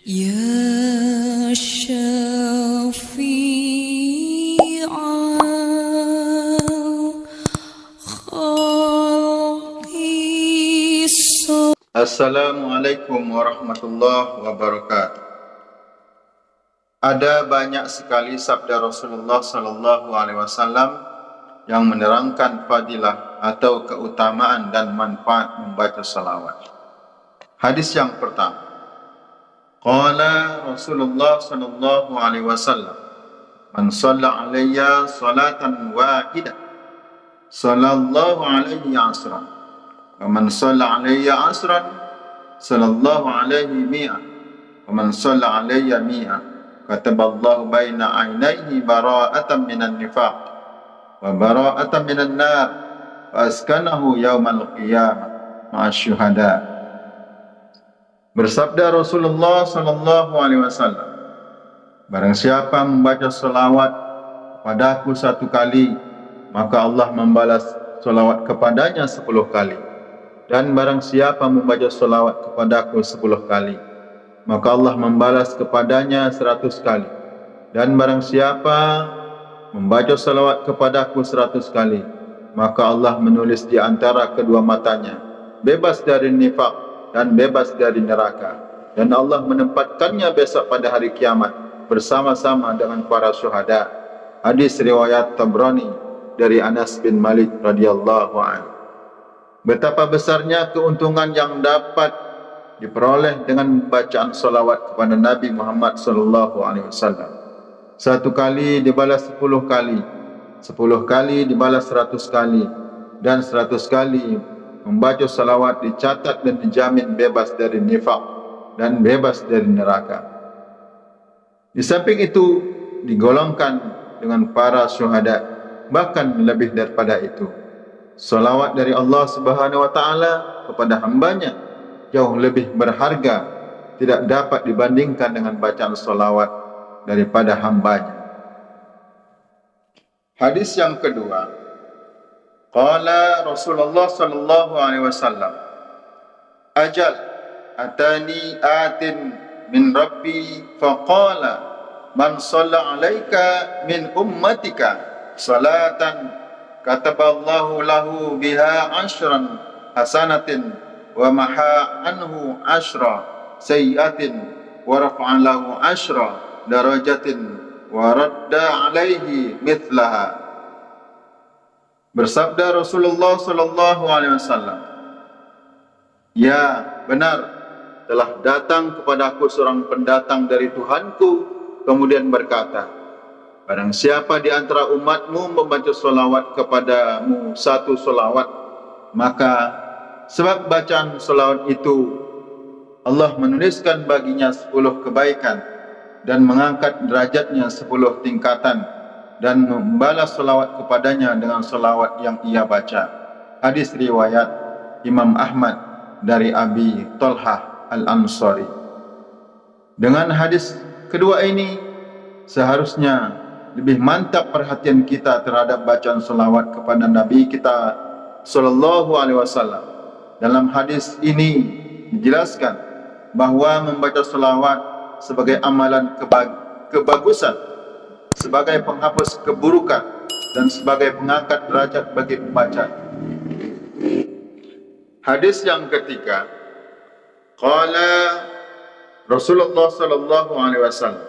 يا شفيع خلقي. Assalamualaikum warahmatullahi wabarakatuh. Ada banyak sekali sabda Rasulullah sallallahu alaihi wasallam yang menerangkan fadilah atau keutamaan dan manfaat membaca salawat. Hadis yang pertama, qala Rasulullah sallallahu alaihi wasallam, man shalla alayya salatan wahidah sallallahu alaihi asran, wa man shalla alayya asran sallallahu alaihi mi'ah, wa man shalla alayya mi'ah kataballahu baina ainaihi bara'atan minan nifaq wa bara'atan minan nar wa askanahu yaumal qiyamah ma'asyuhada. Bersabda Rasulullah sallallahu alaihi wasallam, barang siapa membaca salawat kepadaku 1 kali, maka Allah membalas salawat kepadanya 10 kali. Dan barang siapa membaca salawat kepadaku 10 kali, maka Allah membalas kepadanya 100 kali. Dan barang siapa membaca salawat kepadaku 100 kali, maka Allah menulis di antara kedua matanya bebas dari nifaq dan bebas dari neraka, dan Allah menempatkannya besok pada hari kiamat bersama-sama dengan para syuhada. Hadis riwayat Tabrani dari Anas bin Malik radhiyallahu anhu. Betapa besarnya keuntungan yang dapat diperoleh dengan bacaan salawat kepada Nabi Muhammad sallallahu alaihi wasallam. 1 kali dibalas 10 kali, 10 kali dibalas 100 kali, dan 100 kali membaca salawat dicatat dan dijamin bebas dari nifaq dan bebas dari neraka. Di samping itu digolongkan dengan para syuhada, bahkan lebih daripada itu. Salawat dari Allah Subhanahu wa taala kepada hambanya jauh lebih berharga, tidak dapat dibandingkan dengan bacaan salawat daripada hambanya. Hadis yang kedua, qala Rasulullah sallallahu alaihi wasallam, ajal atani atin min rabbi faqala man shalla alaika min ummatika salatan kataballahu lahu biha 'ashran hasanatin wa maha anhu 'ashra sayyi'atin wa rafa'a lahu 'ashra darajatin wa radda alaihi mithlaha. Bersabda Rasulullah sallallahu alaihi wasallam, ya benar, telah datang kepadaku seorang pendatang dari Tuhanku, kemudian berkata, barang siapa di antara umatmu membaca salawat kepadamu 1 salawat, maka sebab bacaan salawat itu Allah menuliskan baginya 10 kebaikan dan mengangkat derajatnya 10 tingkatan, dan membalas salawat kepadanya dengan salawat yang ia baca. Hadis riwayat Imam Ahmad dari Abi Talhah Al-Ansari. Dengan hadis kedua ini, seharusnya lebih mantap perhatian kita terhadap bacaan salawat kepada Nabi kita sallallahu alaihi wasallam. Dalam hadis ini dijelaskan bahwa membaca salawat sebagai amalan kebagusan, sebagai penghapus keburukan, dan sebagai pengangkat derajat bagi pembaca. Hadis yang ketiga, qala Rasulullah sallallahu alaihi wasallam,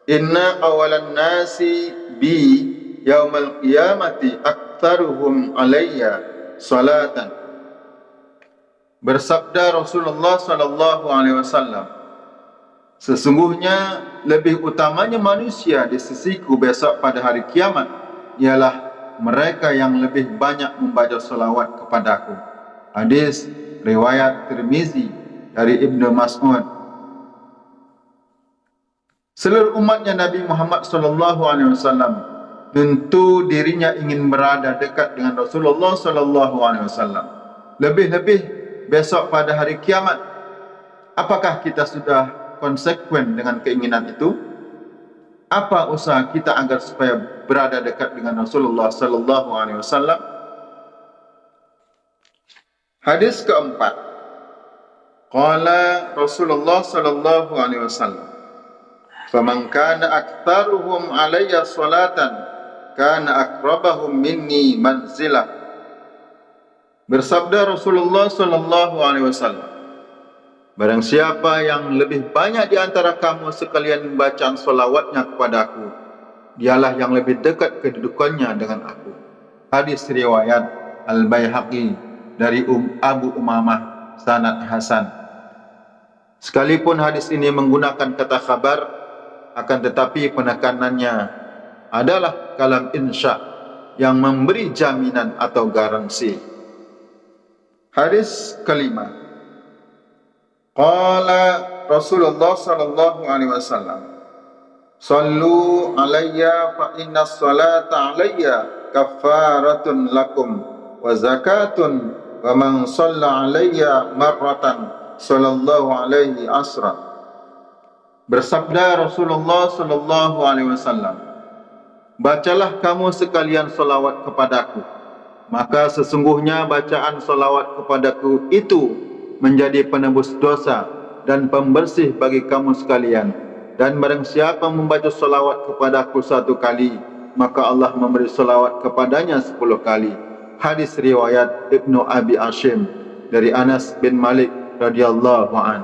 inna awalan nasi bi yaumal qiyamati aktsaruhum alayya salatan. Bersabda Rasulullah sallallahu alaihi wasallam, sesungguhnya lebih utamanya manusia di sisiku besok pada hari kiamat ialah mereka yang lebih banyak membaca salawat kepadaku. Hadis riwayat Tirmizi dari Ibnu Mas'ud. Seluruh umatnya Nabi Muhammad sallallahu alaihi wasallam tentu dirinya ingin berada dekat dengan Rasulullah sallallahu alaihi wasallam. Lebih-lebih besok pada hari kiamat. Apakah kita sudah konsekuen dengan keinginan itu? Apa usaha kita agar supaya berada dekat dengan Rasulullah sallallahu alaihi wasallam? Hadis keempat, Qala Rasulullah sallallahu alaihi wasallam, "Faman kana aktsaruhum alayya salatan, kana aqrabahum minni manzilah." Bersabda Rasulullah sallallahu alaihi wasallam, barang siapa yang lebih banyak di antara kamu sekalian membacaan salawatnya kepadaku, dialah yang lebih dekat kedudukannya dengan aku. Hadis riwayat Al-Baihaqi dari Abu Umamah, sanad hasan. Sekalipun hadis ini menggunakan kata khabar, akan tetapi penekanannya adalah kalam insya yang memberi jaminan atau garansi. Hadis kelima. Qala Rasulullah sallallahu alaihi wasallam, "Sallu alayya fa inna salata alayya kafaratun lakum wa zakatun wa man shalla alayya marratan sallallahu alaihi asra." Bersabda Rasulullah sallallahu alaihi wasallam, "Bacalah kamu sekalian salawat kepadaku, maka sesungguhnya bacaan salawat kepadaku itu menjadi penebus dosa dan pembersih bagi kamu sekalian. Dan barang siapa membaca salawat kepadaku 1 kali, maka Allah memberi salawat kepadanya 10 kali." Hadis riwayat Ibnu Abi Hashim dari Anas bin Malik radhiyallahu an.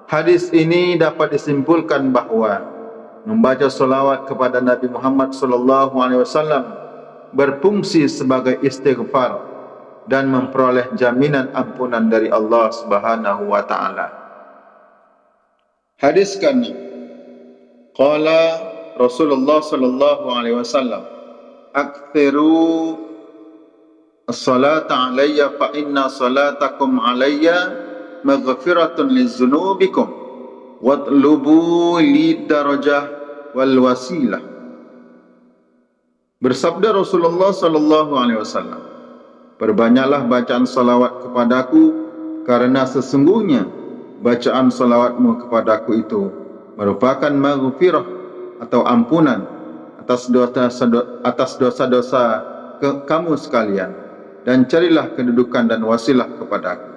Hadis ini dapat disimpulkan bahawa membaca salawat kepada Nabi Muhammad sallallahu alaihi wasallam berfungsi sebagai istighfar dan memperoleh jaminan ampunan dari Allah Subhanahu wa taala. Hadis ke-6. Qala Rasulullah sallallahu alaihi wasallam, "Aktsiru as-salata alayya fa inna salatakum alayya maghfiratun lizunubikum watlubu lidarajah wal wasilah." Bersabda Rasulullah sallallahu alaihi wasallam, "Perbanyaklah bacaan salawat kepadaku, karena sesungguhnya bacaan salawatmu kepadaku itu merupakan maghfirah atau ampunan atas dosa-dosa kamu sekalian, dan carilah kedudukan dan wasilah kepadaku."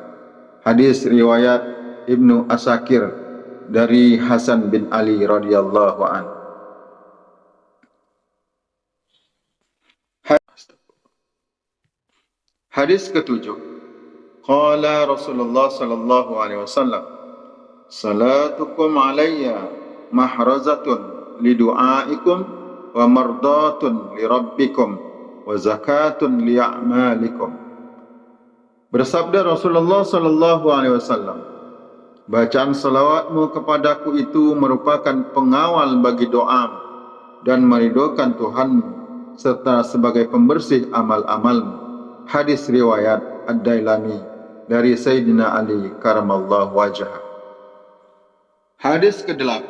Hadis riwayat Ibnu Asakir dari Hasan bin Ali radhiyallahu an. Hadis ke-7. Qala Rasulullah sallallahu alaihi wasallam, "Salatukum alayya mahrazatun lidu'aikum wa mardatun lirabbikum wa zakatun li'amalikum." Bersabda Rasulullah sallallahu alaihi wasallam, bacaan salawatmu kepadaku itu merupakan pengawal bagi doa dan meridhokan Tuhanmu serta sebagai pembersih amal-amalmu. Hadis riwayat Ad-Dailami dari Sayyidina Ali karamallahu wajhah. Hadis ke-8.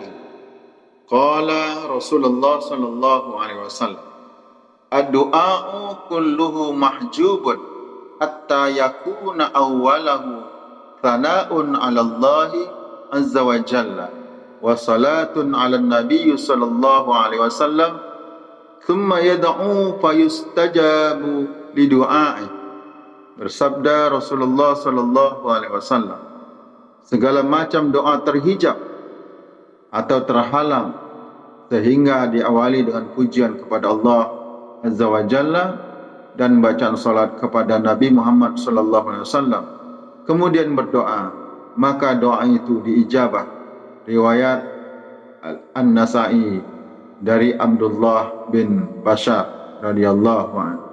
Qala Rasulullah sallallahu alaihi wasallam, "Ad-du'a'u kulluhu mahjubun hatta yakuna awwalahu thana'un 'ala Allah azza wa jalla wa salatun 'ala an-nabiy sallallahu alaihi wasallam thumma yad'u fayustajabu li du'a'i." Bersabda Rasulullah sallallahu alaihi wasallam, segala macam doa terhijab atau terhalang sehingga diawali dengan pujian kepada Allah azza wa jalla dan bacaan salat kepada Nabi Muhammad sallallahu alaihi wasallam, kemudian berdoa, maka doa itu diijabah. Riwayat An-Nasa'i dari Abdullah bin Bashar radhiyallahu anhu.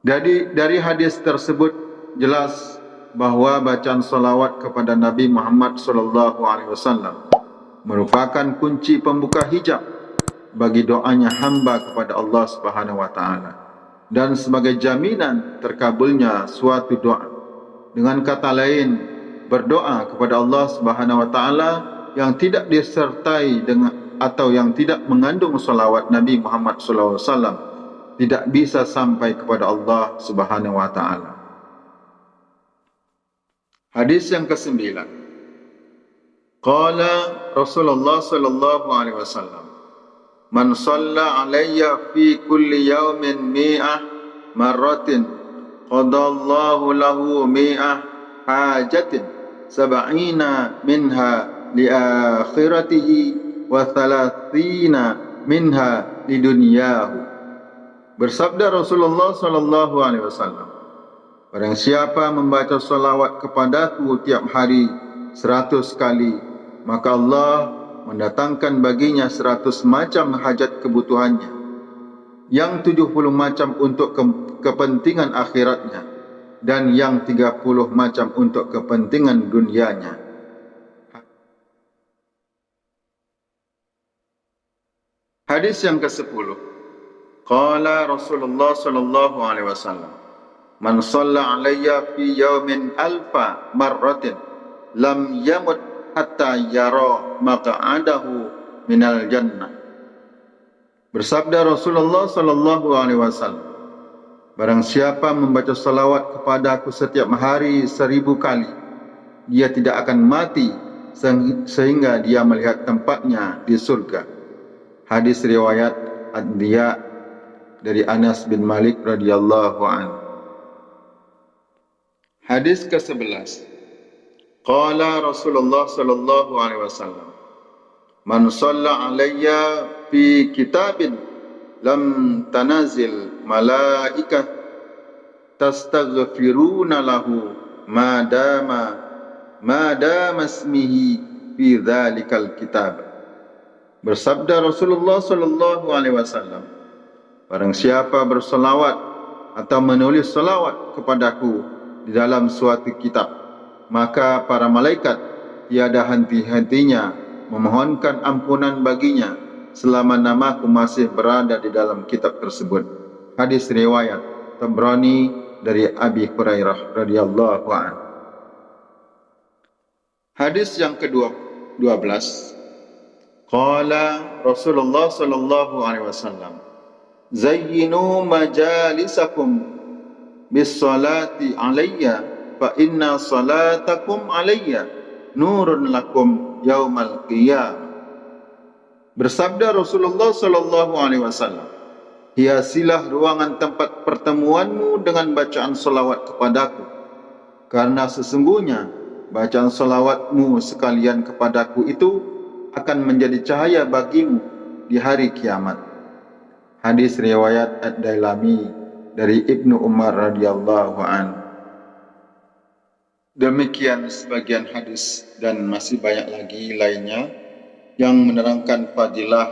Dari hadis tersebut jelas bahawa bacaan salawat kepada Nabi Muhammad sallallahu alaihi wasallam merupakan kunci pembuka hijab bagi doanya hamba kepada Allah Subhanahu wa taala dan sebagai jaminan terkabulnya suatu doa. Dengan kata lain, berdoa kepada Allah Subhanahu wa taala yang tidak disertai dengan atau yang tidak mengandung salawat Nabi Muhammad sallallahu alaihi wasallam tidak bisa sampai kepada Allah Subhanahu wa taala. Hadis yang ke-9. Qala Rasulullah sallallahu alaihi wasallam, "Man shalla alayya fi kulli yawmin mi'ah marratin qadallahu lahu mi'ah hajatin sab'ina minha li akhiratihi wa thalathina minha li dunyahu. Bersabda Rasulullah sallallahu alaihi wasallam, barang siapa membaca salawat kepadaku tiap hari 100 kali, maka Allah mendatangkan baginya 100 macam hajat kebutuhannya, yang 70 macam untuk kepentingan akhiratnya, dan yang 30 macam untuk kepentingan dunianya. Hadis yang ke-10. Qala Rasulullah sallallahu alaihi wasallam, man shalla alayya fi yawmin alfa marratin lam yamut hatta yara maq'adahu minal jannah. Bersabda Rasulullah sallallahu alaihi wasallam, barang siapa membaca salawat kepada aku setiap hari 1000 kali, dia tidak akan mati sehingga dia melihat tempatnya di surga. Hadis riwayat Ad-Diya dari Anas bin Malik radhiyallahu anhu. Hadis ke-11. Qala Rasulullah sallallahu alaihi wasallam, man shalla alayya fi kitabin lam tanazil malaikah tastaghfiruna lahu ma dama ismihi fi dzalikal kitab. Bersabda Rasulullah sallallahu alaihi wasallam, barang siapa berselawat atau menulis selawat kepadaku di dalam suatu kitab, maka para malaikat tiada henti-hentinya memohonkan ampunan baginya selama namaku masih berada di dalam kitab tersebut. Hadis riwayat Tabrani dari Abi Hurairah radhiyallahu anhu. Hadis yang ke-12. Qala Rasulullah sallallahu alaihi wasallam, zayyinu majalisakum bis salati alayya fa inna salatakum alayya nurun lakum yaumal qiyamah. Bersabda Rasulullah sallallahu alaihi wasallam, hiasilah ruangan tempat pertemuanmu dengan bacaan salawat kepadaku, karena sesungguhnya bacaan salawatmu sekalian kepadaku itu akan menjadi cahaya bagimu di hari kiamat. Hadis riwayat Ad-Dailami dari Ibnu Umar radhiyallahu anhu. Demikian sebagian hadis dan masih banyak lagi lainnya yang menerangkan fadilah,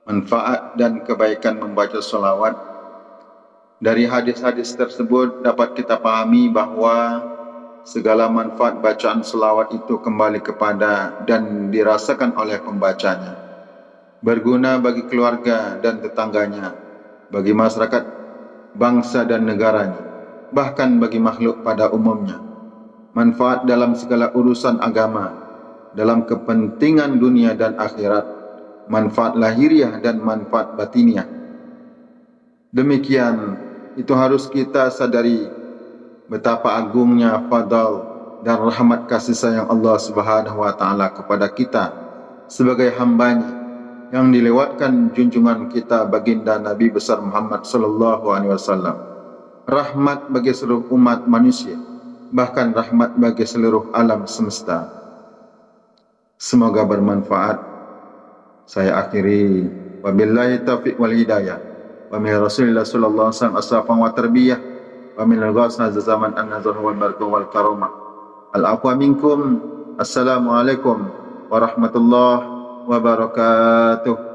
manfaat dan kebaikan membaca salawat. Dari hadis-hadis tersebut dapat kita pahami bahawa segala manfaat bacaan selawat itu kembali kepada dan dirasakan oleh pembacanya, berguna bagi keluarga dan tetangganya, bagi masyarakat, bangsa dan negaranya, bahkan bagi makhluk pada umumnya. Manfaat dalam segala urusan agama, dalam kepentingan dunia dan akhirat, manfaat lahiriah dan manfaat batiniah. Demikian itu harus kita sadari betapa agungnya fadal dan rahmat kasih sayang Allah Subhanahu wa taala kepada kita sebagai hamba-Nya yang dilewatkan junjungan kita baginda Nabi besar Muhammad sallallahu alaihi wasallam. Rahmat bagi seluruh umat manusia, bahkan rahmat bagi seluruh alam semesta. Semoga bermanfaat. Saya akhiri, wabillahi taufiq wal hidayah. Wa min Rasulillah sallallahu alaihi wasallam asafan wa tarbiyah. Wa min al-ghasna zaman an-nazar wal barakah wal karamah. Al-afwa minkum. Assalamualaikum warahmatullahi wabarakatuh.